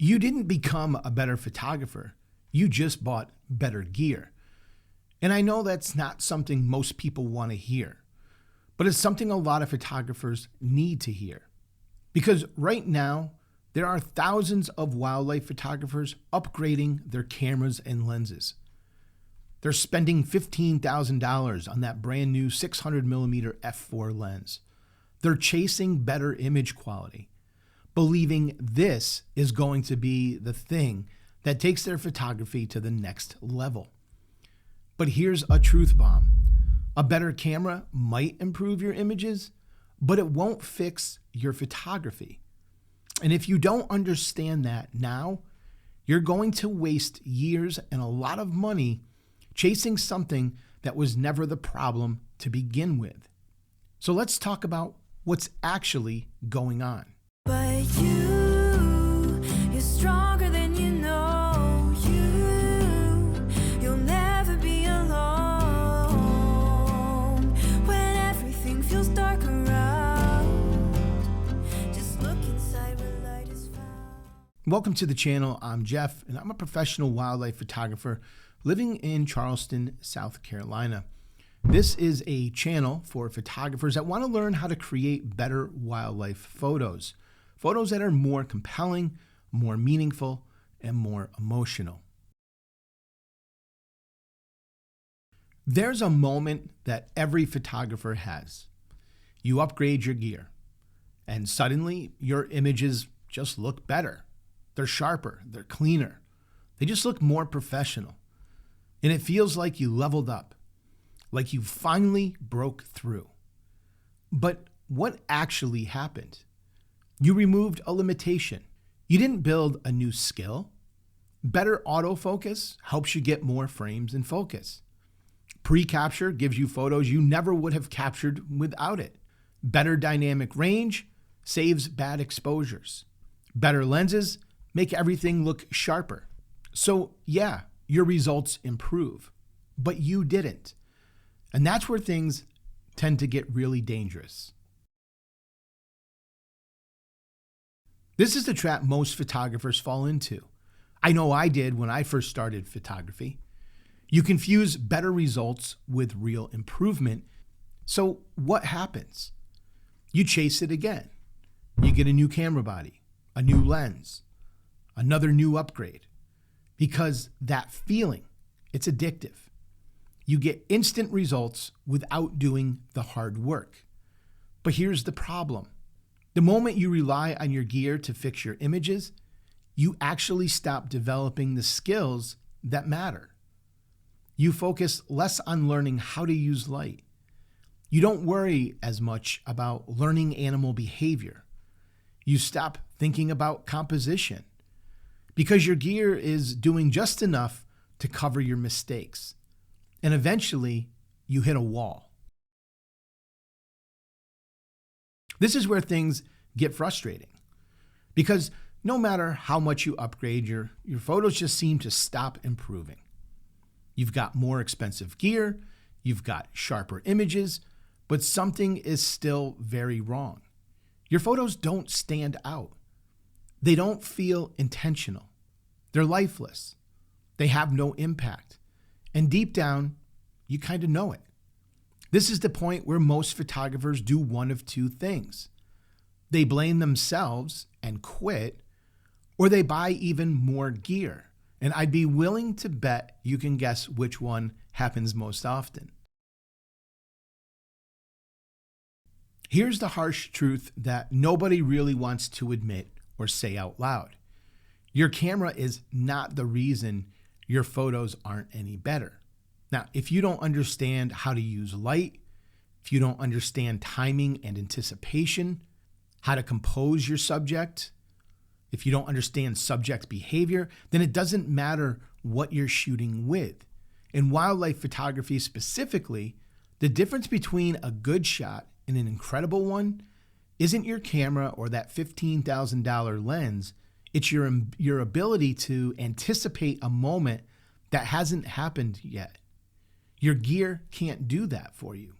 You didn't become a better photographer. You just bought better gear. And I know that's not something most people want to hear, but it's something a lot of photographers need to hear. Because right now, there are thousands of wildlife photographers upgrading their cameras and lenses. They're spending $15,000 on that brand new 600mm f4 lens. They're chasing better image quality, believing this is going to be the thing that takes their photography to the next level. But here's a truth bomb. A better camera might improve your images, but it won't fix your photography. And if you don't understand that now, you're going to waste years and a lot of money chasing something that was never the problem to begin with. So let's talk about what's actually going on. But you're stronger than you know. You'll never be alone when everything feels dark around. Just look inside where light is found. Welcome to the channel. I'm Jeff, and I'm a professional wildlife photographer living in Charleston, South Carolina. This is a channel for photographers that want to learn how to create better wildlife photos. Photos that are more compelling, more meaningful, and more emotional. There's a moment that every photographer has. You upgrade your gear, and suddenly your images just look better. They're sharper, they're cleaner. They just look more professional. And it feels like you leveled up, like you finally broke through. But what actually happened? You removed a limitation. You didn't build a new skill. Better autofocus helps you get more frames in focus. Pre-capture gives you photos you never would have captured without it. Better dynamic range saves bad exposures. Better lenses make everything look sharper. So yeah, your results improve, but you didn't. And that's where things tend to get really dangerous. This is the trap most photographers fall into. I know I did when I first started photography. You confuse better results with real improvement. So what happens? You chase it again. You get a new camera body, a new lens, another new upgrade. Because that feeling, it's addictive. You get instant results without doing the hard work. But here's the problem. The moment you rely on your gear to fix your images, you actually stop developing the skills that matter. You focus less on learning how to use light. You don't worry as much about learning animal behavior. You stop thinking about composition because your gear is doing just enough to cover your mistakes. And eventually, you hit a wall. This is where things get frustrating because no matter how much you upgrade, your photos just seem to stop improving. You've got more expensive gear, you've got sharper images, but something is still very wrong. Your photos don't stand out. They don't feel intentional. They're lifeless. They have no impact. And deep down, you kind of know it. This is the point where most photographers do one of two things. They blame themselves and quit, or they buy even more gear. And I'd be willing to bet you can guess which one happens most often. Here's the harsh truth that nobody really wants to admit or say out loud. Your camera is not the reason your photos aren't any better. Now, if you don't understand how to use light, if you don't understand timing and anticipation, how to compose your subject, if you don't understand subject behavior, then it doesn't matter what you're shooting with. In wildlife photography specifically, the difference between a good shot and an incredible one isn't your camera or that $15,000 lens. It's your ability to anticipate a moment that hasn't happened yet. Your gear can't do that for you.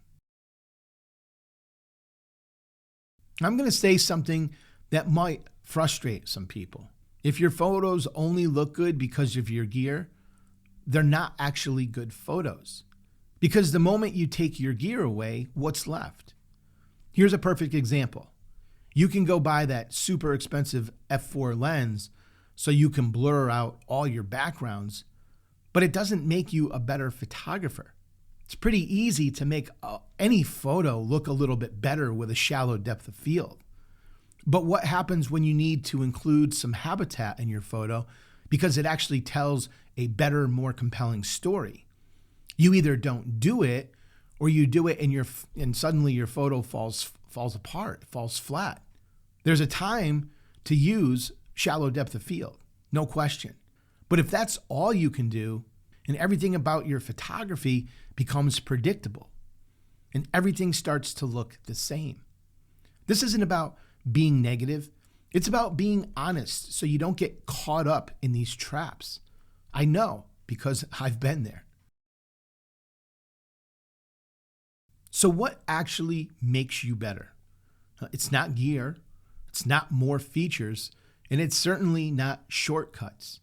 I'm going to say something that might frustrate some people. If your photos only look good because of your gear, they're not actually good photos. Because the moment you take your gear away, what's left? Here's a perfect example. You can go buy that super expensive f4 lens so you can blur out all your backgrounds, but it doesn't make you a better photographer. It's pretty easy to make any photo look a little bit better with a shallow depth of field. But what happens when you need to include some habitat in your photo because it actually tells a better, more compelling story? You either don't do it, or you do it and suddenly your photo falls apart, falls flat. There's a time to use shallow depth of field, no question. But if that's all you can do, and everything about your photography becomes predictable, and everything starts to look the same. This isn't about being negative. It's about being honest so you don't get caught up in these traps. I know because I've been there. So what actually makes you better? It's not gear, it's not more features, and it's certainly not shortcuts.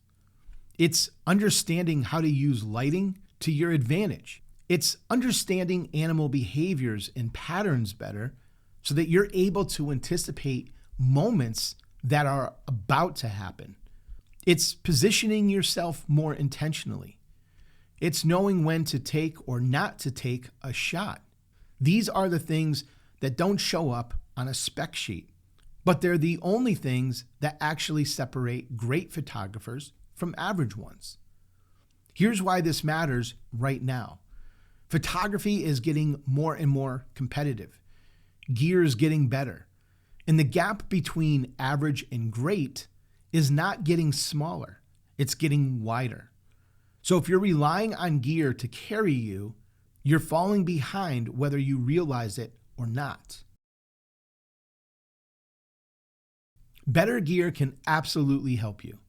It's understanding how to use lighting to your advantage. It's understanding animal behaviors and patterns better so that you're able to anticipate moments that are about to happen. It's positioning yourself more intentionally. It's knowing when to take or not to take a shot. These are the things that don't show up on a spec sheet, but they're the only things that actually separate great photographers from average ones. Here's why this matters right now. Photography is getting more and more competitive. Gear is getting better. And the gap between average and great is not getting smaller, it's getting wider. So if you're relying on gear to carry you, you're falling behind whether you realize it or not. Better gear can absolutely help you,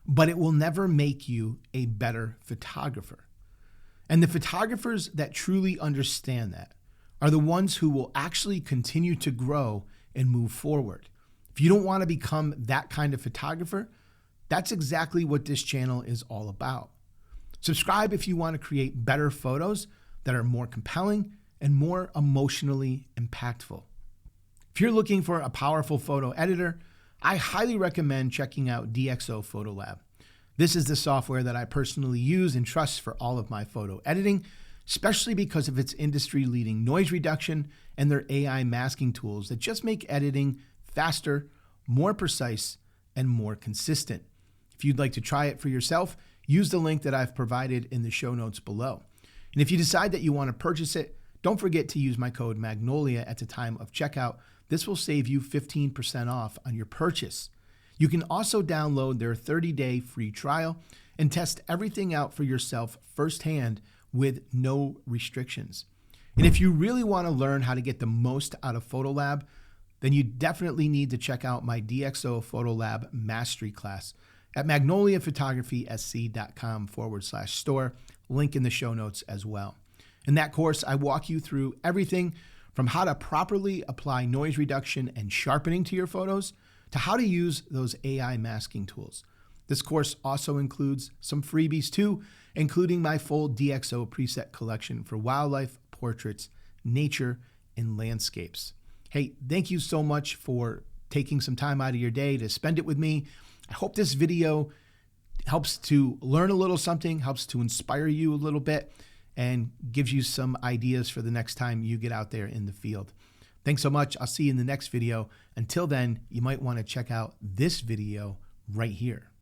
but it will never make you a better photographer. And the photographers that truly understand that are the ones who will actually continue to grow and move forward. If you don't want to become that kind of photographer, that's exactly what this channel is all about. Subscribe if you want to create better photos that are more compelling and more emotionally impactful. If you're looking for a powerful photo editor, I highly recommend checking out DxO Photolab. This is the software that I personally use and trust for all of my photo editing, especially because of its industry-leading noise reduction and their AI masking tools that just make editing faster, more precise, and more consistent. If you'd like to try it for yourself, use the link that I've provided in the show notes below. And if you decide that you want to purchase it, don't forget to use my code Magnolia at the time of checkout. This will save you 15% off on your purchase. You can also download their 30-day free trial and test everything out for yourself firsthand with no restrictions. And if you really want to learn how to get the most out of Photolab, then you definitely need to check out my DxO Photolab Mastery class at magnoliaphotographysc.com/store, link in the show notes as well. In that course, I walk you through everything from how to properly apply noise reduction and sharpening to your photos to how to use those AI masking tools. This course also includes some freebies too, including my full DxO preset collection for wildlife, portraits, nature, and landscapes. Hey, thank you so much for taking some time out of your day to spend it with me. I hope this video helps to learn a little something, helps to inspire you a little bit, and gives you some ideas for the next time you get out there in the field. Thanks so much. I'll see you in the next video. Until then, you might want to check out this video right here.